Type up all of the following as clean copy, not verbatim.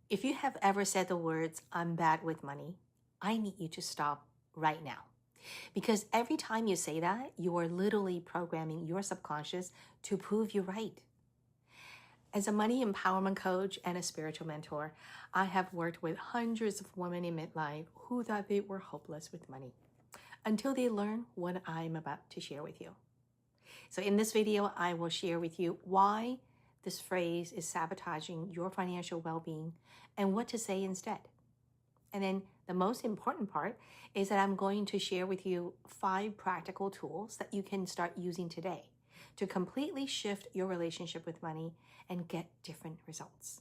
If you have ever said the words, I'm bad with money, I need you to stop right now. Because every time you say that, you are literally programming your subconscious to prove you're right. As a money empowerment coach and a spiritual mentor, I have worked with hundreds of women in midlife who thought they were hopeless with money until they learn what I'm about to share with you. So in this video, I will share with you why this phrase is sabotaging your financial well-being and what to say instead. And then the most important part is that I'm going to share with you 5 practical tools that you can start using today to completely shift your relationship with money and get different results.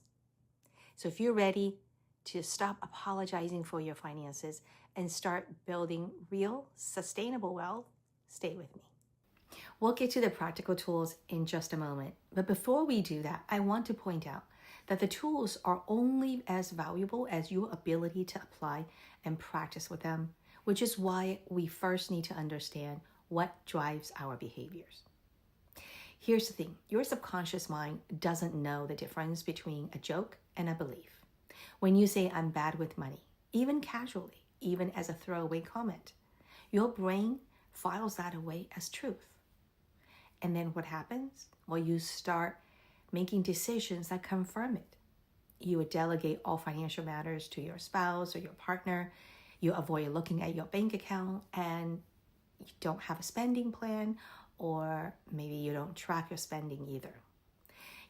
So if you're ready to stop apologizing for your finances and start building real, sustainable wealth, stay with me. We'll get to the practical tools in just a moment. But before we do that, I want to point out that the tools are only as valuable as your ability to apply and practice with them, which is why we first need to understand what drives our behaviors. Here's the thing, your subconscious mind doesn't know the difference between a joke and a belief. When you say, I'm bad with money, even casually, even as a throwaway comment, your brain files that away as truth. And then what happens? Well, you start making decisions that confirm it. You would delegate all financial matters to your spouse or your partner. You avoid looking at your bank account, and you don't have a spending plan, or maybe you don't track your spending either.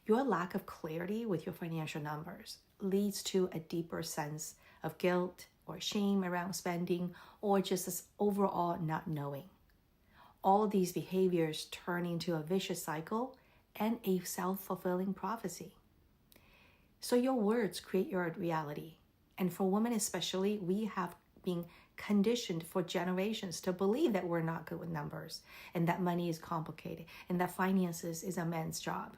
Your lack of clarity with your financial numbers leads to a deeper sense of guilt or shame around spending, or just this overall not knowing. All these behaviors turn into a vicious cycle and a self-fulfilling prophecy. So your words create your reality. And for women especially, we have been conditioned for generations to believe that we're not good with numbers and that money is complicated and that finances is a man's job.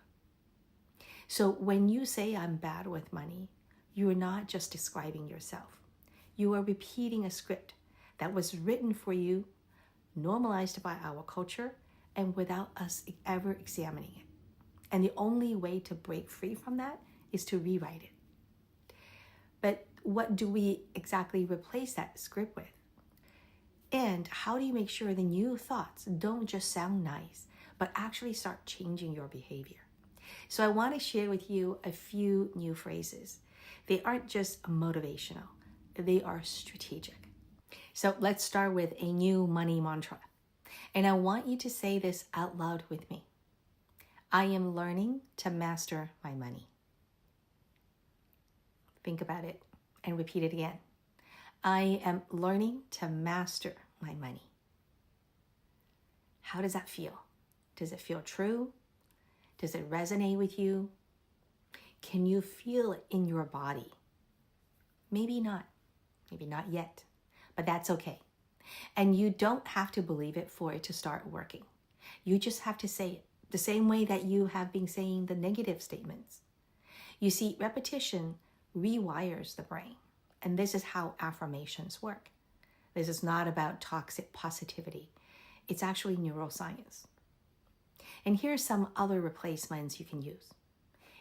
So when you say I'm bad with money, you are not just describing yourself. You are repeating a script that was written for you, normalized by our culture, and without us ever examining it. And the only way to break free from that is to rewrite it. But what do we exactly replace that script with? And how do you make sure the new thoughts don't just sound nice, but actually start changing your behavior? So I want to share with you a few new phrases. They aren't just motivational, they are strategic. So let's start with a new money mantra. And I want you to say this out loud with me. I am learning to master my money. Think about it and repeat it again. I am learning to master my money. How does that feel? Does it feel true? Does it resonate with you? Can you feel it in your body? Maybe not yet. But that's okay. And you don't have to believe it for it to start working. You just have to say it the same way that you have been saying the negative statements. You see, repetition rewires the brain. And this is how affirmations work. This is not about toxic positivity. It's actually neuroscience. And here's some other replacements you can use.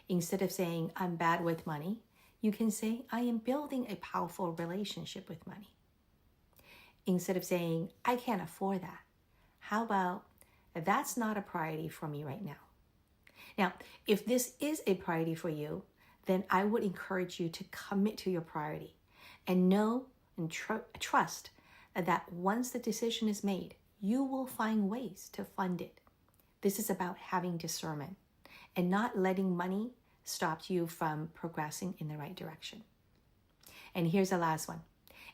Instead of saying, I'm bad with money, you can say, I am building a powerful relationship with money. Instead of saying, I can't afford that, how about, that's not a priority for me right now. Now, if this is a priority for you, then I would encourage you to commit to your priority and know and trust that once the decision is made, you will find ways to fund it. This is about having discernment and not letting money stop you from progressing in the right direction. And here's the last one.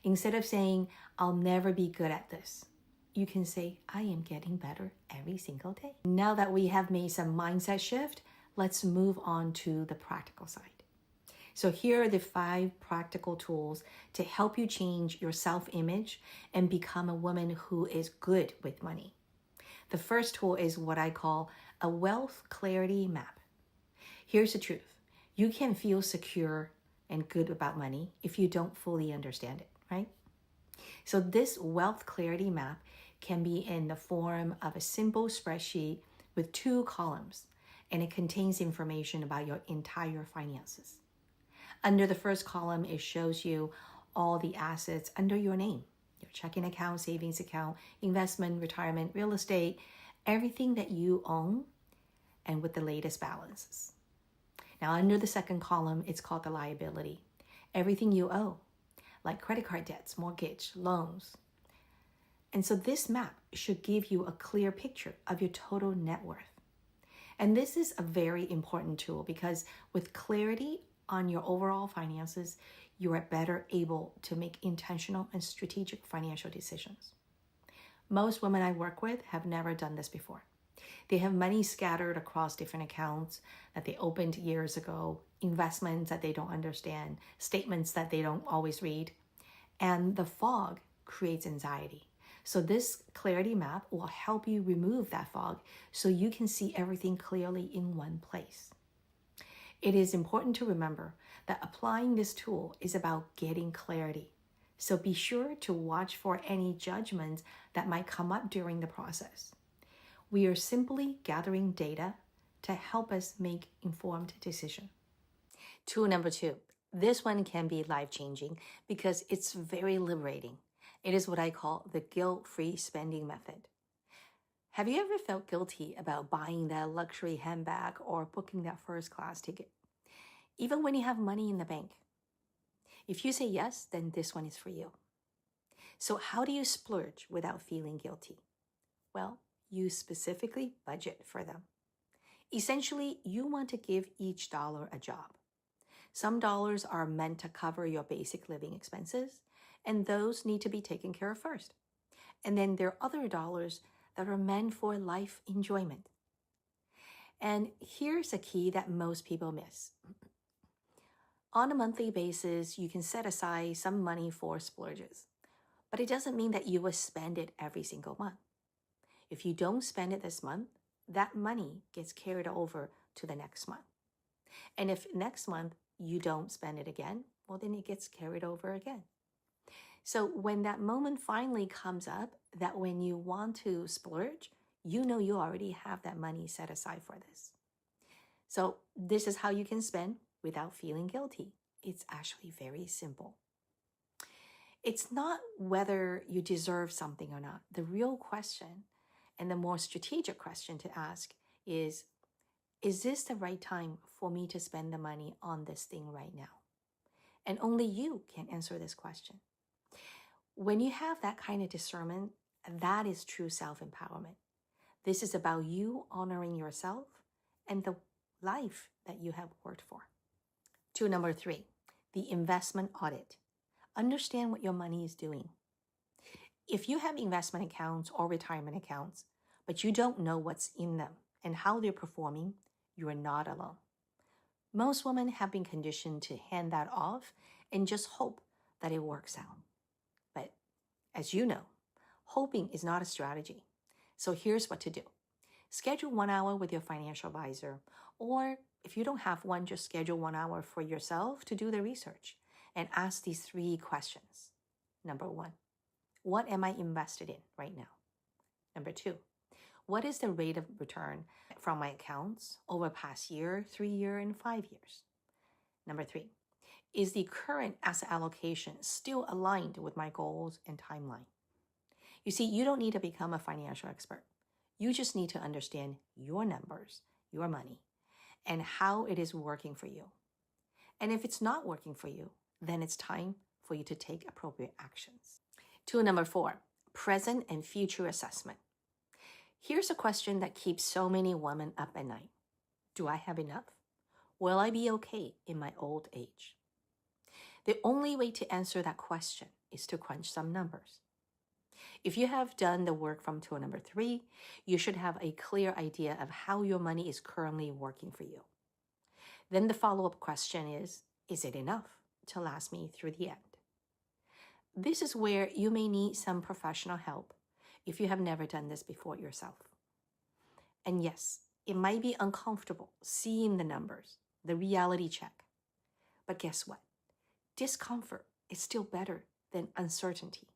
Instead of saying, I'll never be good at this, you can say, I am getting better every single day. Now that we have made some mindset shift, let's move on to the practical side. So here are the 5 practical tools to help you change your self-image and become a woman who is good with money. The first tool is what I call a wealth clarity map. Here's the truth. You can feel secure and good about money if you don't fully understand it, right? So this wealth clarity map can be in the form of a simple spreadsheet with 2 columns, and it contains information about your entire finances. Under the first column, it shows you all the assets under your name, your checking account, savings account, investment, retirement, real estate, everything that you own and with the latest balances. Now, under the second column, it's called the liability. Everything you owe, like credit card debts, mortgage, loans. And so this map should give you a clear picture of your total net worth. And this is a very important tool because with clarity on your overall finances, you are better able to make intentional and strategic financial decisions. Most women I work with have never done this before. They have money scattered across different accounts that they opened years ago, investments that they don't understand, statements that they don't always read, and the fog creates anxiety. So this clarity map will help you remove that fog so you can see everything clearly in one place. It is important to remember that applying this tool is about getting clarity. So be sure to watch for any judgments that might come up during the process. We are simply gathering data to help us make informed decisions. Tool number 2. This one can be life-changing because it's very liberating. It is what I call the guilt-free spending method. Have you ever felt guilty about buying that luxury handbag or booking that first-class ticket, even when you have money in the bank? If you say yes, then this one is for you. So how do you splurge without feeling guilty? Well, you specifically budget for them. Essentially, you want to give each dollar a job. Some dollars are meant to cover your basic living expenses, and those need to be taken care of first. And then there are other dollars that are meant for life enjoyment. And here's a key that most people miss. On a monthly basis, you can set aside some money for splurges, but it doesn't mean that you will spend it every single month. If you don't spend it this month, that money gets carried over to the next month. And if next month you don't spend it again, well, then it gets carried over again. So when that moment finally comes up that when you want to splurge, you know you already have that money set aside for this. So this is how you can spend without feeling guilty. It's actually very simple. It's not whether you deserve something or not. The real question and the more strategic question to ask is this the right time for me to spend the money on this thing right now? And only you can answer this question. When you have that kind of discernment, that is true self-empowerment. This is about you honoring yourself and the life that you have worked for. Tool number 3, the investment audit. Understand what your money is doing. If you have investment accounts or retirement accounts, but you don't know what's in them and how they're performing, you are not alone. Most women have been conditioned to hand that off and just hope that it works out. But as you know, hoping is not a strategy. So here's what to do. Schedule 1 hour with your financial advisor, or if you don't have one, just schedule 1 hour for yourself to do the research and ask these 3 questions. Number 1, what am I invested in right now? Number 2, what is the rate of return from my accounts over past year, 3 year, and 5 years? Number 3, is the current asset allocation still aligned with my goals and timeline? You see, you don't need to become a financial expert. You just need to understand your numbers, your money, and how it is working for you. And if it's not working for you, then it's time for you to take appropriate actions. Tool number 4, present and future assessment. Here's a question that keeps so many women up at night. Do I have enough? Will I be okay in my old age? The only way to answer that question is to crunch some numbers. If you have done the work from tool number 3, you should have a clear idea of how your money is currently working for you. Then the follow-up question is it enough to last me through the end? This is where you may need some professional help if you have never done this before yourself. And yes, it might be uncomfortable seeing the numbers, the reality check. But guess what? Discomfort is still better than uncertainty.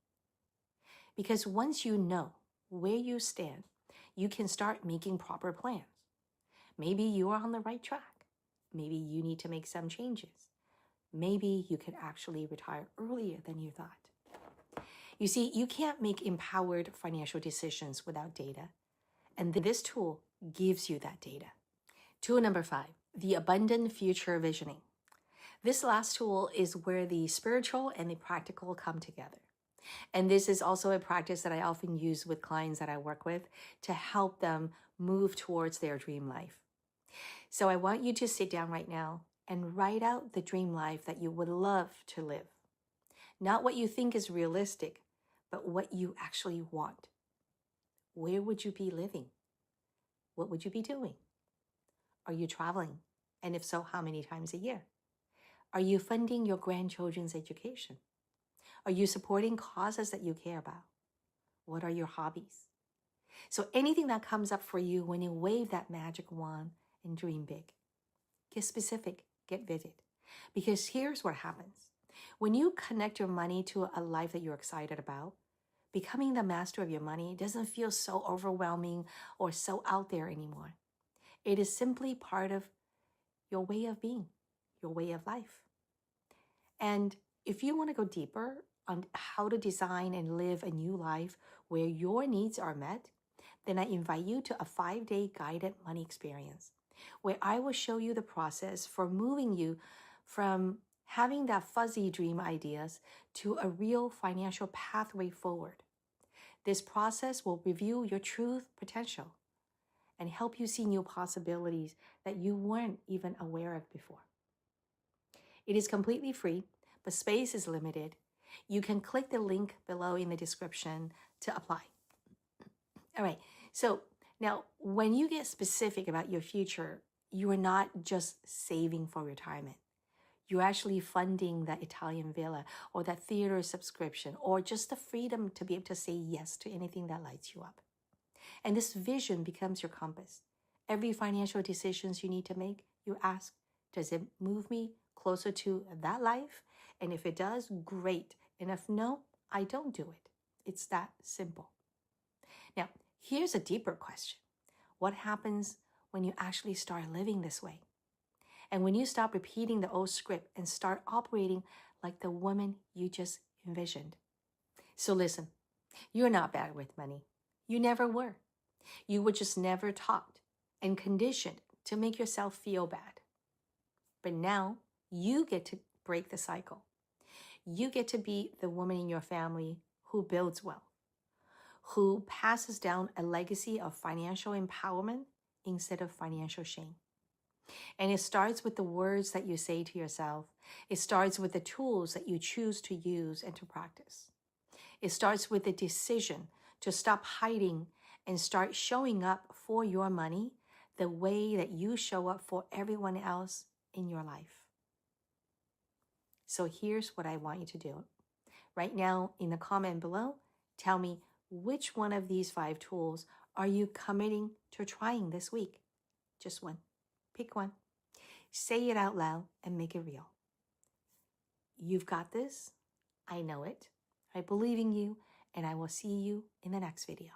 Because once you know where you stand, you can start making proper plans. Maybe you are on the right track. Maybe you need to make some changes. maybe you could actually retire earlier than you thought. You see, you can't make empowered financial decisions without data, and this tool gives you that data. Tool number 5, the abundant future visioning. This last tool is where the spiritual and the practical come together. And this is also a practice that I often use with clients that I work with to help them move towards their dream life. So I want you to sit down right now and write out the dream life that you would love to live. Not what you think is realistic, but what you actually want. Where would you be living? What would you be doing? Are you traveling? And if so, how many times a year? Are you funding your grandchildren's education? Are you supporting causes that you care about? What are your hobbies? So anything that comes up for you when you wave that magic wand and dream big. Get specific, get vivid. Because here's what happens. When you connect your money to a life that you're excited about, becoming the master of your money doesn't feel so overwhelming or so out there anymore. It is simply part of your way of being, your way of life. And if you want to go deeper on how to design and live a new life where your needs are met, then I invite you to a 5-day guided money experience where I will show you the process for moving you from having that fuzzy dream ideas to a real financial pathway forward. This process will review your true potential and help you see new possibilities that you weren't even aware of before. It is completely free, but space is limited. You can click the link below in the description to apply. All right, so now when you get specific about your future, you are not just saving for retirement. You're actually funding that Italian villa or that theater subscription or just the freedom to be able to say yes to anything that lights you up. And this vision becomes your compass. Every financial decisions you need to make, you ask, does it move me closer to that life? And if it does, great. And if no, I don't do it. It's that simple. Now, here's a deeper question. What happens when you actually start living this way? And when you stop repeating the old script and start operating like the woman you just envisioned? So listen, you're not bad with money. You never were. You were just never taught and conditioned to make yourself feel bad. But now you get to break the cycle. You get to be the woman in your family who builds wealth, who passes down a legacy of financial empowerment instead of financial shame. And it starts with the words that you say to yourself. It starts with the tools that you choose to use and to practice. It starts with the decision to stop hiding and start showing up for your money the way that you show up for everyone else in your life. So here's what I want you to do. Right now in the comment below, tell me which one of these 5 tools are you committing to trying this week? Just one. Pick one. Say it out loud and make it real. You've got this. I know it. I believe in you, and I will see you in the next video.